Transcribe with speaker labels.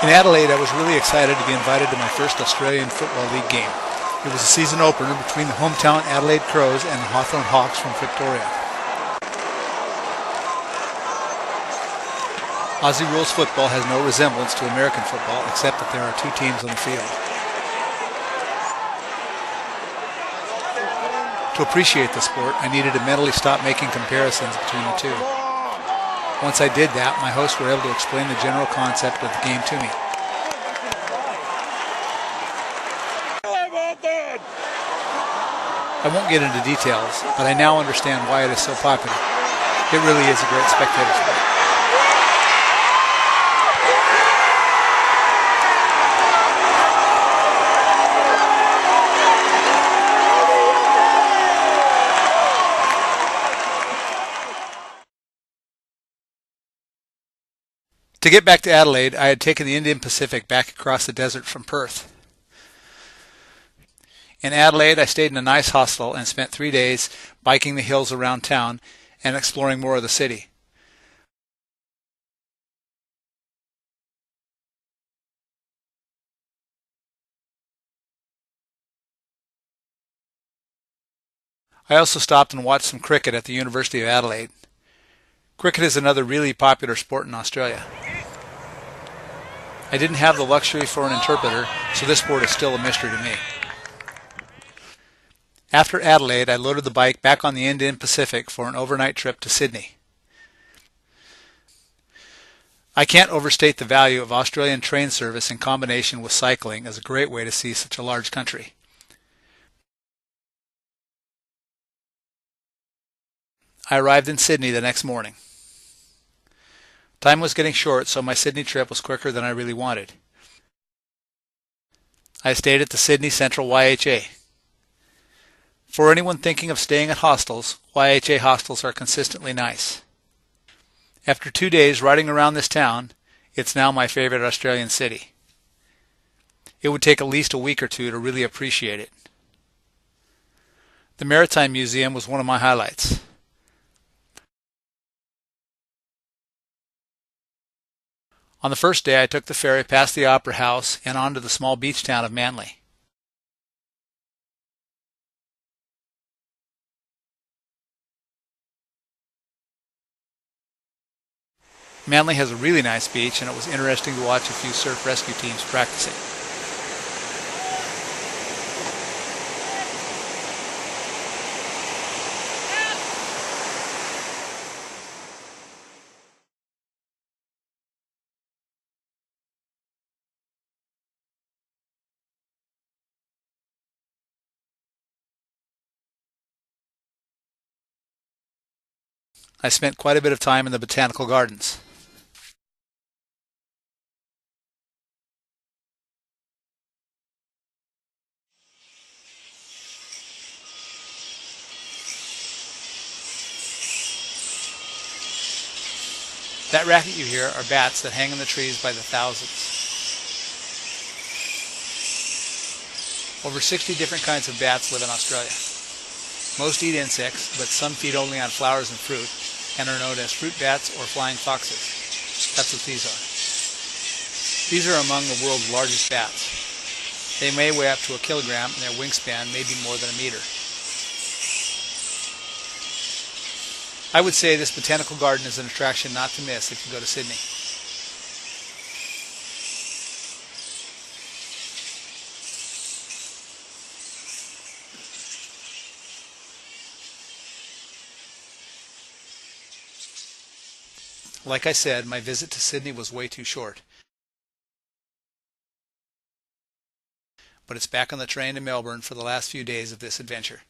Speaker 1: In Adelaide, I was really excited to be invited to my first Australian Football League game. It was a season opener between the hometown Adelaide Crows and the Hawthorn Hawks from Victoria. Aussie rules football has no resemblance to American football except that there are two teams on the field. To appreciate the sport, I needed to mentally stop making comparisons between the two. Once I did that, my hosts were able to explain the general concept of the game to me. I won't get into details, but I now understand why it is so popular. It really is a great spectator sport. To get back to Adelaide, I had taken the Indian Pacific back across the desert from Perth. In Adelaide, I stayed in a nice hostel and spent 3 days biking the hills around town and exploring more of the city. I also stopped and watched some cricket at the University of Adelaide. Cricket is another really popular sport in Australia. I didn't have the luxury for an interpreter, so this sport is still a mystery to me. After Adelaide, I loaded the bike back on the Indian Pacific for an overnight trip to Sydney. I can't overstate the value of Australian train service in combination with cycling as a great way to see such a large country. I arrived in Sydney the next morning. Time was getting short, so my Sydney trip was quicker than I really wanted. I stayed at the Sydney Central YHA. For anyone thinking of staying at hostels, YHA hostels are consistently nice. After 2 days riding around this town, it's now my favorite Australian city. It would take at least a week or two to really appreciate it. The Maritime Museum was one of my highlights. On the first day, I took the ferry past the Opera House and on to the small beach town of Manly. Manly has a really nice beach, and it was interesting to watch a few surf rescue teams practicing. I spent quite a bit of time in the botanical gardens. That racket you hear are bats that hang in the trees by the thousands. Over 60 different kinds of bats live in Australia. Most eat insects, but some feed only on flowers and fruit, and are known as fruit bats or flying foxes. That's what these are. These are among the world's largest bats. They may weigh up to 1 kilogram, and their wingspan may be more than a meter. I would say this botanical garden is an attraction not to miss if you go to Sydney. Like I said, my visit to Sydney was way too short. But it's back on the train to Melbourne for the last few days of this adventure.